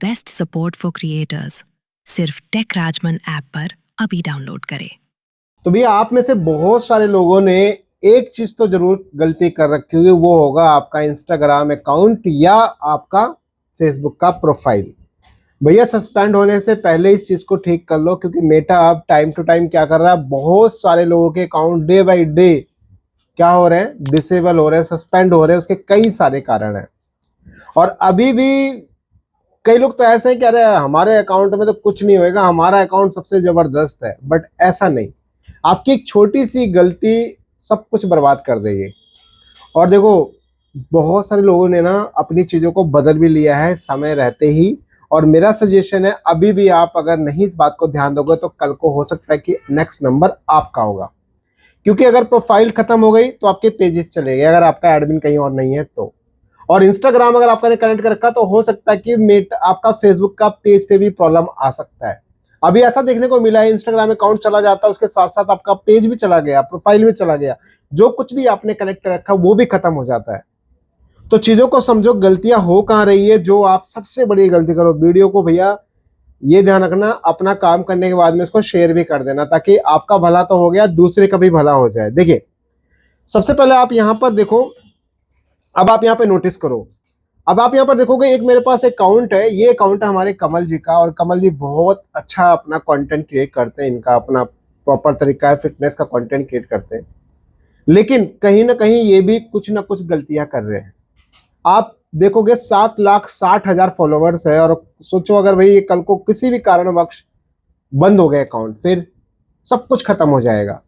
Best support for creators सिर्फ take Rajman app पर अभी डाउनलोड करें। तो भैया आप में से बहुत सारे लोगों ने एक चीज तो जरूर गलती कर रखी होगी, वो होगा आपका इंस्टाग्राम अकाउंट या आपका फेसबुक का प्रोफाइल। भैया सस्पेंड होने से पहले इस चीज को ठीक कर लो, क्योंकि मेटा अब टाइम टू टाइम क्या कर रहा है, बहुत सारे लोगों के अकाउंट डे बाई डे क्या हो रहे हैं, डिसेबल हो रहे हैं, सस्पेंड हो रहे हैं। उसके कई सारे कारण हैं और अभी भी कई लोग तो ऐसे हैं कि अरे हमारे अकाउंट में तो कुछ नहीं होएगा, हमारा अकाउंट सबसे जबरदस्त है। बट ऐसा नहीं, आपकी एक छोटी सी गलती सब कुछ बर्बाद कर देगी। और देखो बहुत सारे लोगों ने ना अपनी चीज़ों को बदल भी लिया है समय रहते ही। और मेरा सजेशन है, अभी भी आप अगर नहीं इस बात को ध्यान दोगे तो कल को हो सकता है कि नेक्स्ट नंबर आपका होगा। क्योंकि अगर प्रोफाइल खत्म हो गई तो आपके पेजेस चले गए, अगर आपका एडमिन कहीं और नहीं है तो। और इंस्टाग्राम अगर आपने कनेक्ट कर रखा तो हो सकता है कि आपका फेसबुक का पेज पे भी प्रॉब्लम आ सकता है। अभी ऐसा देखने को मिला है, इंस्टाग्राम अकाउंट चला जाता है, उसके साथ साथ आपका पेज भी चला गया, प्रोफाइल भी चला गया, जो कुछ भी आपने कनेक्ट कर रखा वो भी खत्म हो जाता है। तो चीजों को समझो, गलतियां हो कहाँ रही है। जो आप सबसे बड़ी गलती करो, वीडियो को भैया ये ध्यान रखना, अपना काम करने के बाद में इसको शेयर भी कर देना, ताकि आपका भला तो हो गया, दूसरे का भी भला हो जाए। देखिए सबसे पहले आप यहाँ पर देखो, अब आप यहाँ पे नोटिस करो, अब आप यहाँ पर देखोगे एक मेरे पास अकाउंट है, ये अकाउंट है हमारे कमल जी का। और कमल जी बहुत अच्छा अपना कंटेंट क्रिएट करते हैं, इनका अपना प्रॉपर तरीका है, फिटनेस का कंटेंट क्रिएट करते हैं। लेकिन कहीं ना कहीं ये भी कुछ ना कुछ गलतियां कर रहे हैं। आप देखोगे 7,60,000 फॉलोवर्स है, और सोचो अगर भाई ये कल को किसी भी कारणवश बंद हो गए अकाउंट, फिर सब कुछ खत्म हो जाएगा।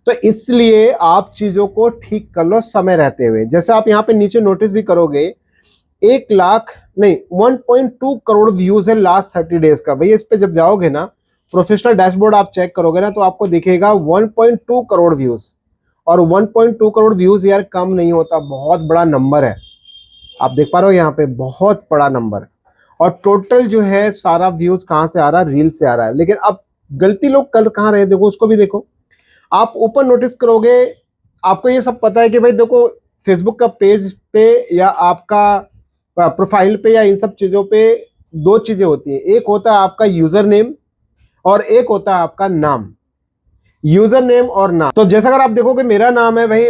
तो इसलिए आप चीजों को ठीक कर लो समय रहते हुए। जैसे आप यहाँ पे नीचे नोटिस भी करोगे, 1 लाख नहीं 1.2 करोड़ व्यूज है लास्ट 30 डेज का। भैया इस पे जब जाओगे ना, प्रोफेशनल डैशबोर्ड आप चेक करोगे ना, तो आपको दिखेगा 1.2 करोड़ व्यूज। और 1.2 करोड़ व्यूज यार कम नहीं होता, बहुत बड़ा नंबर है। आप देख पा रहे हो यहाँ पे बहुत बड़ा नंबर। और टोटल जो है सारा व्यूज कहाँ से आ रहा है, रील से आ रहा है। लेकिन अब गलती लोग कर कहाँ रहे, देखो उसको भी देखो। आप ऊपर नोटिस करोगे, आपको ये सब पता है कि भाई देखो फेसबुक का पेज पे या आपका प्रोफाइल पे या इन सब चीजों पे दो चीजें होती हैं, एक होता है आपका यूजर नेम और एक होता है आपका नाम। यूजर नेम और नाम, तो जैसा अगर आप देखोगे मेरा नाम है भाई,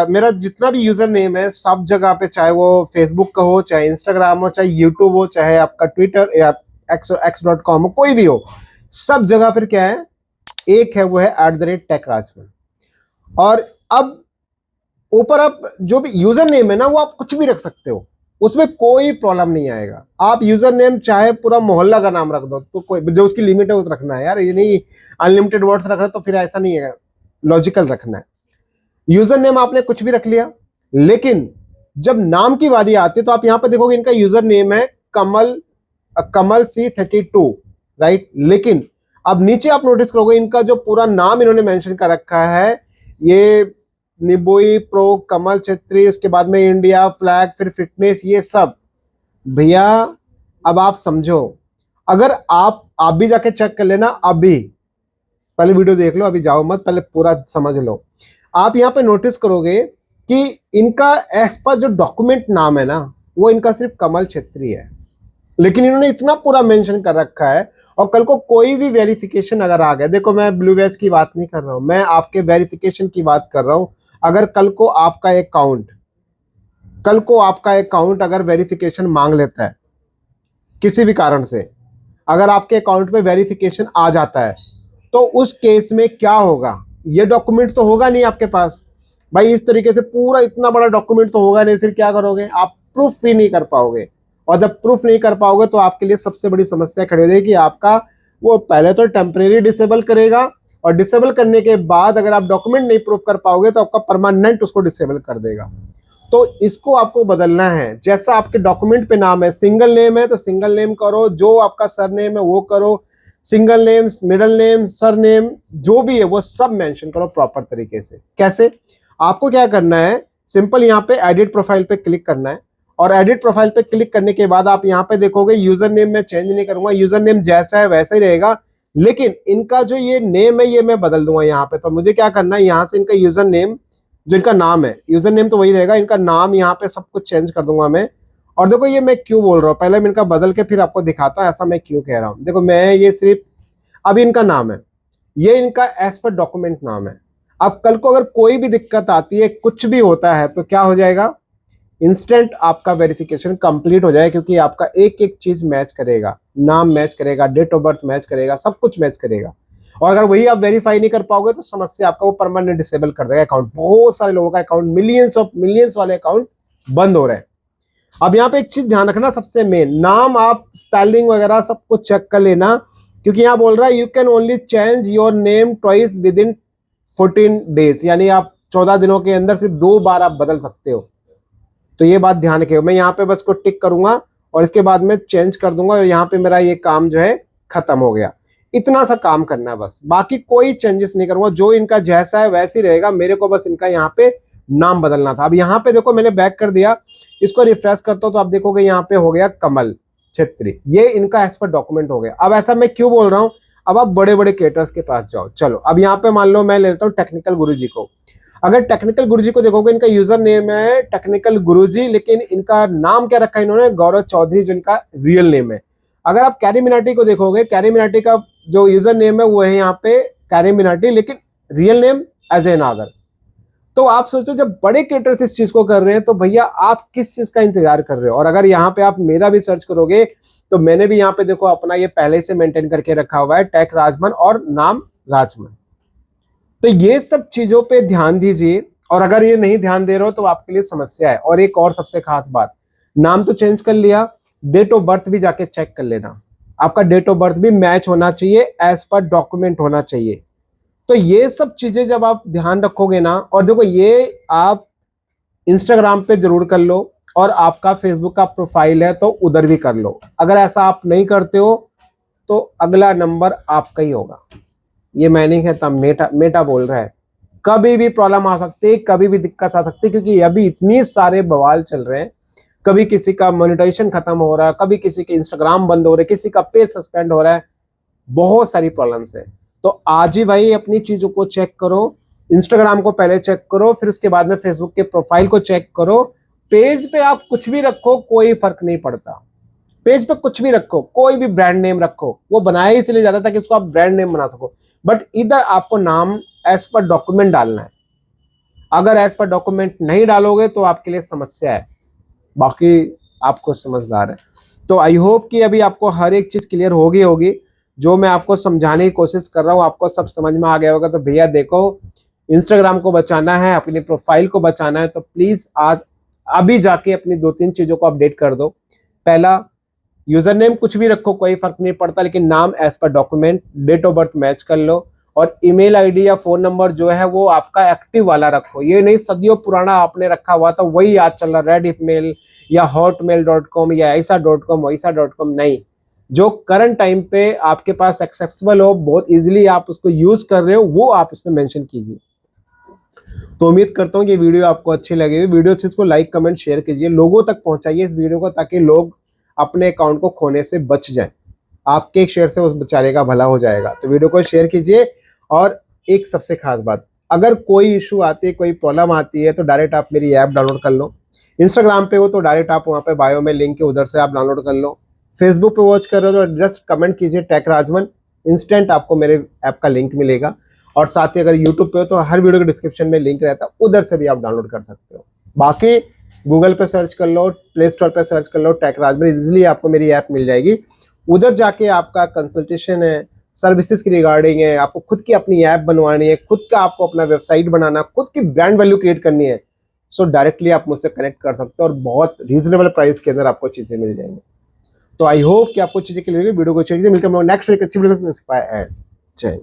मेरा जितना भी यूजर नेम है सब जगह पे, चाहे वो फेसबुक का हो, चाहे इंस्टाग्राम हो, चाहे यूट्यूब हो, चाहे आपका ट्विटर या x.com हो, कोई भी हो, सब जगह पर क्या है, एक है, वो है @techrajman। और अब ऊपर आप जो भी यूजर नेम है ना, वो आप कुछ भी रख सकते हो, उसमें कोई प्रॉब्लम नहीं आएगा। आप यूजर नेम चाहे पूरा मोहल्ला का नाम रख दो, तो कोई जो उसकी लिमिट है उस रखना है यार, ये नहीं अनलिमिटेड वर्ड्स रख रहे तो फिर ऐसा नहीं है, लॉजिकल रखना है। यूजर नेम आपने कुछ भी रख लिया, लेकिन जब नाम की बारी आती है तो आप यहाँ पे देखोगे इनका यूजर नेम है कमल C32, राइट। लेकिन अब नीचे आप नोटिस करोगे इनका जो पूरा नाम इन्होंने मेंशन कर रखा है, ये निबोई प्रो कमल छेत्री, उसके बाद में इंडिया फ्लैग, फिर फिटनेस, ये सब। भैया अब आप समझो, अगर आप भी जाके चेक कर लेना, अभी पहले वीडियो देख लो, अभी जाओ मत, पहले पूरा समझ लो। आप यहाँ पे नोटिस करोगे कि इनका एज पर जो डॉक्यूमेंट नाम है ना, वो इनका सिर्फ कमल छेत्री है, लेकिन इन्होंने इतना पूरा मेंशन कर रखा है। और कल को कोई भी वेरिफिकेशन अगर आ गया, देखो मैं ब्लू वेज की बात नहीं कर रहा हूं, मैं आपके वेरिफिकेशन की बात कर रहा हूं। अगर कल को आपका अकाउंट अगर वेरिफिकेशन मांग लेता है किसी भी कारण से, अगर आपके अकाउंट पे वेरिफिकेशन आ जाता है, तो उस केस में क्या होगा, ये डॉक्यूमेंट तो होगा नहीं आपके पास भाई, इस तरीके से पूरा इतना बड़ा डॉक्यूमेंट तो होगा नहीं, फिर क्या करोगे आप, प्रूफ ही नहीं कर पाओगे। और जब प्रूफ नहीं कर पाओगे तो आपके लिए सबसे बड़ी समस्या खड़ी हो जाएगी कि आपका वो पहले तो टेम्परेरी डिसेबल करेगा, और डिसेबल करने के बाद अगर आप डॉक्यूमेंट नहीं प्रूफ कर पाओगे तो आपका परमानेंट उसको डिसेबल कर देगा। तो इसको आपको बदलना है। जैसा आपके डॉक्यूमेंट पे नाम है, सिंगल नेम है तो सिंगल नेम करो, जो आपका सर नेम है वो करो, single name, middle name, sir name, जो भी है वो सब मेंशन करो प्रॉपर तरीके से। कैसे, आपको क्या करना है, सिंपल यहाँ पे एडिट प्रोफाइल पे क्लिक करना है, और एडिट प्रोफाइल पे क्लिक करने के बाद आप यहाँ पे देखोगे यूजर नेम मैं चेंज नहीं करूंगा, यूजर नेम जैसा है वैसा ही रहेगा, लेकिन इनका जो ये नेम है ये मैं बदल दूंगा यहाँ पे। तो मुझे क्या करना है, यहाँ से इनका यूजर नेम, जो इनका नाम है, यूजर नेम तो वही रहेगा, इनका नाम यहाँ पे सब कुछ चेंज कर दूंगा मैं। और देखो ये मैं क्यों बोल रहा हूँ, पहले मैं इनका बदल के फिर आपको दिखाता हूँ ऐसा मैं क्यों कह रहा हूँ। देखो मैं ये सिर्फ अभी इनका नाम है, ये इनका एज पर डॉक्यूमेंट नाम है। अब कल को अगर कोई भी दिक्कत आती है, कुछ भी होता है, तो क्या हो जाएगा, इंस्टेंट आपका वेरिफिकेशन कंप्लीट हो जाएगा, क्योंकि आपका एक एक चीज मैच करेगा, नाम मैच करेगा, डेट ऑफ बर्थ मैच करेगा, सब कुछ मैच करेगा। और अगर वही आप वेरीफाई नहीं कर पाओगे तो समस्या, आपका वो परमानेंट डिसेबल कर देगा अकाउंट। बहुत सारे लोगों का अकाउंट, मिलियंस वाले अकाउंट बंद हो रहे हैं। अब यहाँ पे एक चीज ध्यान रखना, सबसे मेन, नाम आप स्पेलिंग वगैरह सब कुछ चेक कर लेना, क्योंकि यहाँ बोल रहा है you can only change your name twice with in 14 days, यानी आप 14 दिनों के अंदर सिर्फ 2 बार आप बदल सकते हो। तो ये बात ध्यान रखिएगा। मैं यहाँ पे बस को टिक करूंगा और इसके बाद में चेंज कर दूंगा और यहाँ पे मेरा ये काम जो है खत्म हो गया। इतना सा काम करना है बस, बाकी कोई चेंजेस नहीं करूंगा, जो इनका जैसा है वैसे ही रहेगा। मेरे को बस इनका यहाँ पे नाम बदलना था। अब यहाँ पे देखो मैंने बैक कर दिया, इसको रिफ्रेश करता हूं तो आप देखोगे यहाँ पे हो गया कमल छेत्री, ये इनका एज पर डॉक्यूमेंट हो गया। अब ऐसा मैं क्यों बोल रहा हूँ, अब आप बड़े बड़े क्रिएटर्स के पास जाओ। चलो अब यहाँ पे मान लो मैं लेता हूँ टेक्निकल गुरुजी को। अगर टेक्निकल गुरुजी को देखोगे, इनका यूजर नेम है टेक्निकल गुरुजी, लेकिन इनका नाम क्या रखा है इन्होंने, गौरव चौधरी, जो इनका रियल नेम है। अगर आप कैरी मिनाटी को देखोगे, कैरी मिनाटी का जो यूजर नेम है वो है यहाँ पे कैरी मिनाटी, लेकिन रियल नेम अजय नागर। तो आप सोचो जब बड़े क्रिएटर्स इस चीज को कर रहे हैं तो भैया आप किस चीज का इंतजार कर रहे हो। और अगर यहाँ पे आप मेरा भी सर्च करोगे तो मैंने भी यहाँ पे देखो अपना ये पहले से मेंटेन करके रखा हुआ है, टेक राजमन और नाम राजमन। तो ये सब चीजों पे ध्यान दीजिए, और अगर ये नहीं ध्यान दे रहे हो तो आपके लिए समस्या है। और एक और सबसे खास बात, नाम तो चेंज कर लिया, डेट ऑफ बर्थ भी जाके चेक कर लेना। आपका डेट ऑफ बर्थ भी मैच होना चाहिए, एज पर डॉक्यूमेंट होना चाहिए। तो ये सब चीजें जब आप ध्यान रखोगे ना, और देखो ये आप इंस्टाग्राम पे जरूर कर लो, और आपका फेसबुक का प्रोफाइल है तो उधर भी कर लो। अगर ऐसा आप नहीं करते हो तो अगला नंबर आपका ही होगा। ये मैं नहीं कहता, मेटा बोल रहा है। कभी भी प्रॉब्लम आ सकती है, कभी भी दिक्कत आ सकती है, क्योंकि अभी इतनी सारे बवाल चल रहे हैं। कभी किसी का मोनेटाइजेशन खत्म हो रहा है, कभी किसी के इंस्टाग्राम बंद हो रहे, किसी का पेज सस्पेंड हो रहा है, बहुत सारी प्रॉब्लम्स है। तो आज ही भाई अपनी चीजों को चेक करो। इंस्टाग्राम को पहले चेक करो, फिर उसके बाद में फेसबुक के प्रोफाइल को चेक करो। पेज पे आप कुछ भी रखो, कोई फर्क नहीं पड़ता। पेज पे कुछ भी रखो, कोई भी ब्रांड नेम रखो, वो बनाया इसलिए जाता था कि उसको आप ब्रांड नेम बना सको। बट इधर आपको नाम एज पर डॉक्यूमेंट डालना है। अगर एज पर डॉक्यूमेंट नहीं डालोगे तो आपके लिए समस्या है, बाकी आपको समझदार है। तो आई होप कि अभी आपको हर एक चीज क्लियर होगी। जो मैं आपको समझाने की कोशिश कर रहा हूँ आपको सब समझ में आ गया होगा। तो भैया देखो, इंस्टाग्राम को बचाना है, अपनी प्रोफाइल को बचाना है, तो प्लीज आज अभी जाके अपनी 2-3 चीजों को अपडेट कर दो। पहला, यूजर नेम कुछ भी रखो, कोई फर्क नहीं पड़ता, लेकिन नाम as per document, date of birth match कर लो, और ईमेल आईडी या फोन नंबर जो है वो आपका एक्टिव वाला रखो। ये नहीं सदियों पुराना आपने रखा हुआ था वही आज चल रहा, रेडिफमेल या hotmail.com या ऐसा.com वैसा.com, नहीं। जो करंट टाइम पे आपके पास एक्सेसिबल हो, बहुत इजीली आप उसको यूज कर रहे हो, वो आप उसमें मेंशन कीजिए। तो उम्मीद करता हूँ कि वीडियो आपको अच्छी लगेगी। वीडियो अच्छी इसको लाइक कमेंट शेयर कीजिए, लोगों तक पहुंचाइए इस वीडियो को, ताकि लोग अपने अकाउंट को खोने से बच जाएं। आपके एक शेयर से उस बेचारे का भला हो जाएगा। तो वीडियो को शेयर कीजिए। और एक सबसे खास बात, अगर कोई इशू आती है, कोई प्रॉब्लम आती है, तो डायरेक्ट आप मेरी ऐप डाउनलोड कर लो। इंस्टाग्राम पे हो तो डायरेक्ट आप वहाँ पे बायो में लिंक है, उधर से आप डाउनलोड कर लो। फेसबुक पे वॉच कर रहे हो तो जस्ट कमेंट कीजिए टेक राजमन, इंस्टेंट आपको मेरे ऐप का लिंक मिलेगा। और साथ ही अगर यूट्यूब पे हो तो हर वीडियो के डिस्क्रिप्शन में लिंक रहता है, उधर से भी आप डाउनलोड कर सकते हो। बाकी गूगल पे सर्च कर लो, प्ले स्टोर पे सर्च कर लो टेक राजमन, इजीली आपको मेरी ऐप मिल जाएगी। उधर जाके आपका कंसल्टेशन है, सर्विसेज की रिगार्डिंग है, आपको खुद की अपनी ऐप बनवानी है, खुद का आपको अपना वेबसाइट बनाना, खुद की ब्रांड वैल्यू क्रिएट करनी है, सो डायरेक्टली आप मुझसे कनेक्ट कर सकते हो, और बहुत रीजनेबल प्राइस के अंदर आपको चीजें मिल जाएंगी। तो आई होप कि आपको चीजें क्लियर होगी। वीडियो को चेक कीजिए, मिलकर हम लोग नेक्स्ट वीक अच्छी वीडियो से। जय।